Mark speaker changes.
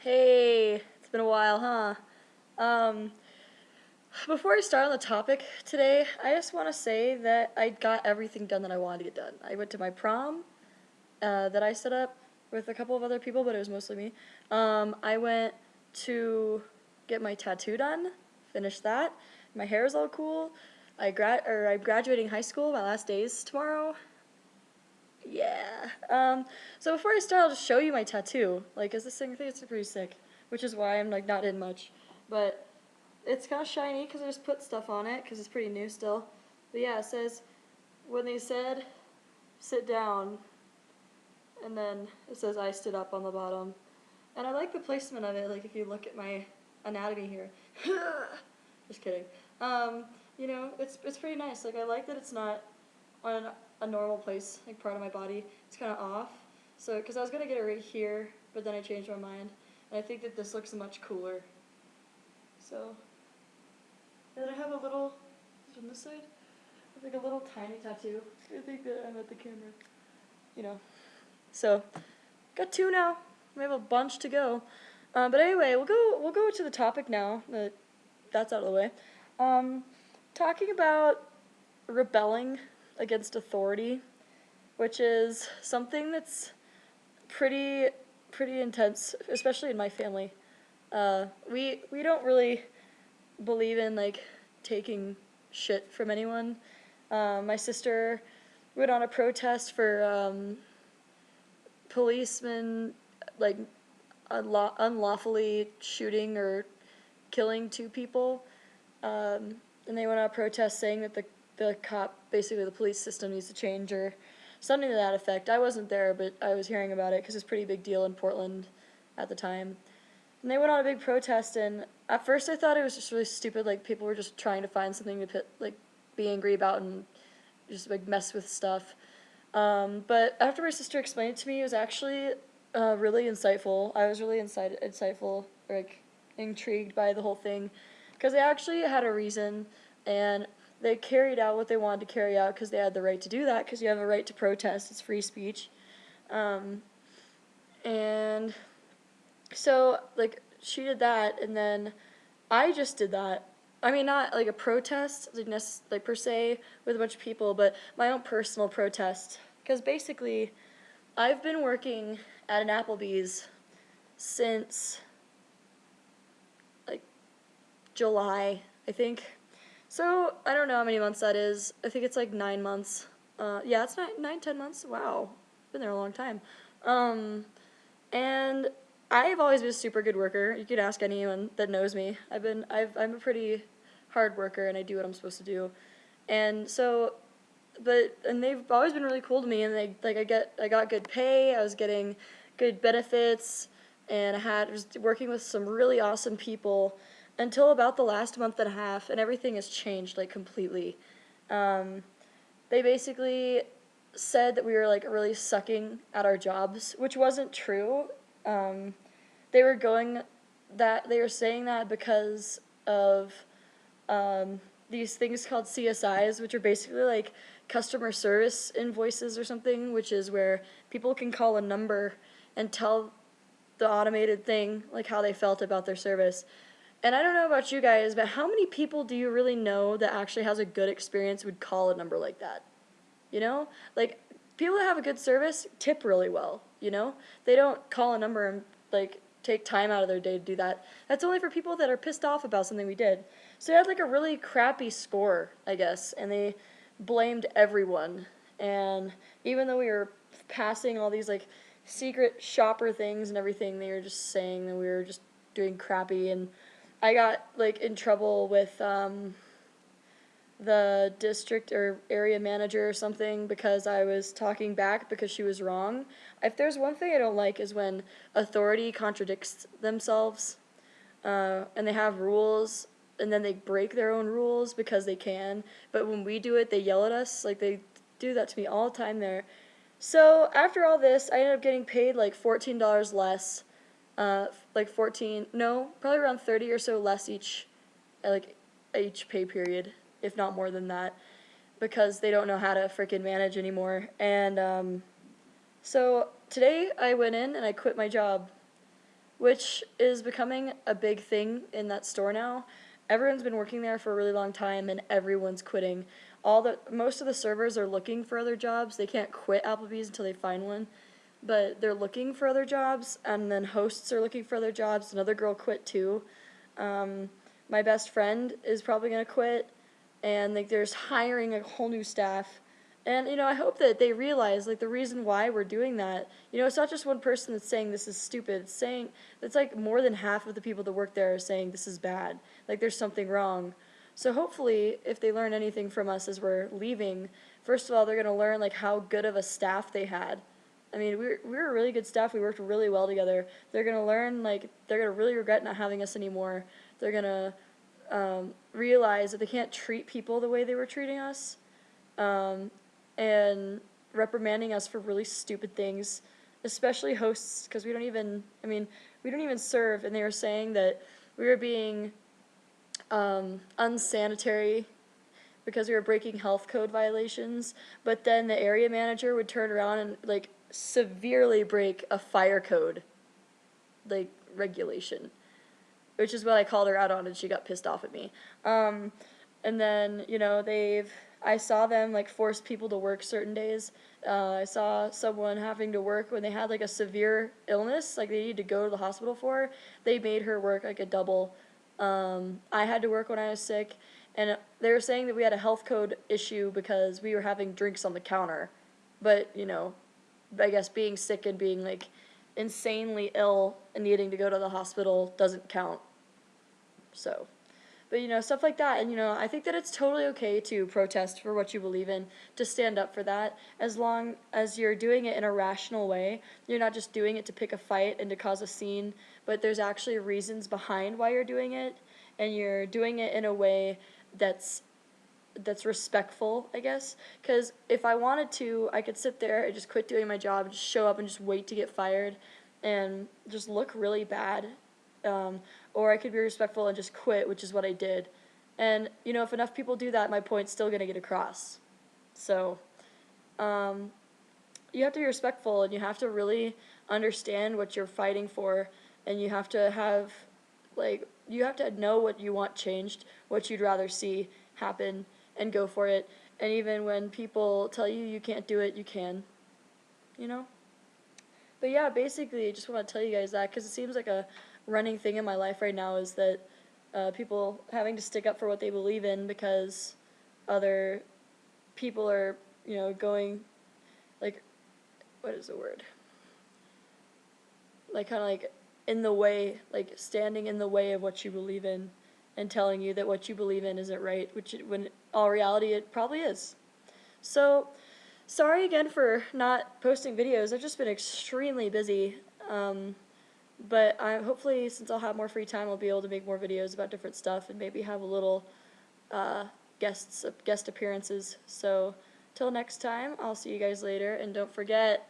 Speaker 1: Hey, it's been a while, huh? Um, Before I start on the topic today, I just want to say that I got everything done that I wanted to get done. I went to my prom that I set up with a couple of other people, but it was mostly me. I went to get my tattoo done, finished that. My hair is all cool. I'm graduating high school. My last day is tomorrow. Yeah. So before I start, I'll just show you my tattoo. Like, is this thing? I think it's pretty sick, which is why I'm like not in much, but it's kind of shiny because I just put stuff on it because it's pretty new still. But yeah, it says when they said sit down, and then it says I stood up on the bottom, and I like the placement of it. Like if you look at my anatomy here, just kidding. Um, it's pretty nice. Like I like that it's not on a normal place, like part of my body. It's kind of off. So, because I was gonna get it right here, but then I changed my mind, and I think that this looks much cooler. So, and then I have a little, on this side, I have like a little tiny tattoo. I think that I'm at the camera. You know. So, got two now. We have a bunch to go. But anyway, we'll go to the topic now. That's out of the way. Um, Talking about rebelling against authority, which is something that's pretty pretty intense, especially in my family. We don't really believe in like taking shit from anyone. My sister went on a protest for policemen like unlawfully shooting or killing two people, and they went on a protest saying that the cop, basically the police system, needs to change or something to that effect. I wasn't there, but I was hearing about it because it's a pretty big deal in Portland at the time. And they went on a big protest, and at first I thought it was just really stupid. Like people were just trying to find something to be angry about and just like mess with stuff. But after my sister explained it to me, it was actually really insightful. I was really insightful, like intrigued by the whole thing, because they actually had a reason, and they carried out what they wanted to carry out because they had the right to do that. Because you have a right to protest; it's free speech. Um, and so like she did that, and then I just did that. I mean, not like a protest, like per se, with a bunch of people, but my own personal protest. Because basically, I've been working at an Applebee's since like July, I think. So I don't know how many months that is. I think it's like 9 months. Yeah, it's 10 months. Wow, been there a long time. Um, and I've always been a super good worker. You could ask anyone that knows me. I'm a pretty hard worker, and I do what I'm supposed to do. And so, and they've always been really cool to me, and I got good pay. I was getting good benefits, and was working with some really awesome people until about the last month and a half, and everything has changed like completely. Um, they basically said that we were like really sucking at our jobs, which wasn't true. Um, they were going they were saying that because of um, these things called CSIs, which are basically like customer service invoices or something, which is where people can call a number and tell the automated thing like how they felt about their service. And I don't know about you guys, but how many people do you really know that actually has a good experience would call a number like that? You know? Like people that have a good service tip really well, you know? They don't call a number and like take time out of their day to do that. That's only for people that are pissed off about something we did. So they had like a really crappy score, I guess, and they blamed everyone. And even though we were passing all these like secret shopper things and everything, they were just saying that we were just doing crappy. And I got like in trouble with the district or area manager or something because I was talking back because she was wrong. If there's one thing I don't like is when authority contradicts themselves, and they have rules and then they break their own rules because they can. But when we do it, they yell at us. Like they do that to me all the time there. So after all this, I ended up getting paid like $14 less, like 14, no, probably around 30 or so less like each pay period, if not more than that, because they don't know how to freaking manage anymore. And so today I went in and I quit my job. which is becoming a big thing in that store now. Everyone's been working there for a really long time, and everyone's quitting. Most of the servers are looking for other jobs. They can't quit Applebee's until they find one, but they're looking for other jobs, and then hosts are looking for other jobs. Another girl quit too. My best friend is probably gonna quit, and like there's hiring a whole new staff. And I hope that they realize like the reason why we're doing that. It's not just one person that's saying this is stupid. It's like more than half of the people that work there are saying this is bad. Like there's something wrong. So hopefully, if they learn anything from us as we're leaving, first of all, they're gonna learn like how good of a staff they had. I mean, we were a really good staff. We worked really well together. They're gonna learn like they're gonna really regret not having us anymore. They're gonna realize that they can't treat people the way they were treating us, and reprimanding us for really stupid things, especially hosts, because we don't even serve, and they were saying that we were being unsanitary because we were breaking health code violations, but then the area manager would turn around and like severely break a fire code like regulation, which is what I called her out on, and she got pissed off at me. And then I saw them like force people to work certain days. I saw someone having to work when they had like a severe illness, like they needed to go to the hospital for. They made her work like a double. I had to work when I was sick, and they were saying that we had a health code issue because we were having drinks on the counter. But I guess being sick and being like insanely ill and needing to go to the hospital doesn't count. So, but stuff like that. And I think that it's totally okay to protest for what you believe in, to stand up for that, as long as you're doing it in a rational way. You're not just doing it to pick a fight and to cause a scene, but there's actually reasons behind why you're doing it, and you're doing it in a way that's respectful, I guess. Because if I wanted to, I could sit there and just quit doing my job and just show up and just wait to get fired and just look really bad. Or I could be respectful and just quit, which is what I did. And, if enough people do that, my point's still going to get across. So, you have to be respectful, and you have to really understand what you're fighting for, and you have to have, you have to know what you want changed, what you'd rather see happen, and go for it. And even when people tell you you can't do it, you can, But yeah, basically, I just want to tell you guys that, because it seems like a running thing in my life right now is that people having to stick up for what they believe in because other people are, going, like, what is the word? Like, kind of like in the way, like standing in the way of what you believe in and telling you that what you believe in isn't right, when in all reality it probably is. So, sorry again for not posting videos. I've just been extremely busy. But hopefully, since I'll have more free time, I'll be able to make more videos about different stuff and maybe have a little guest appearances. So, till next time, I'll see you guys later, and don't forget,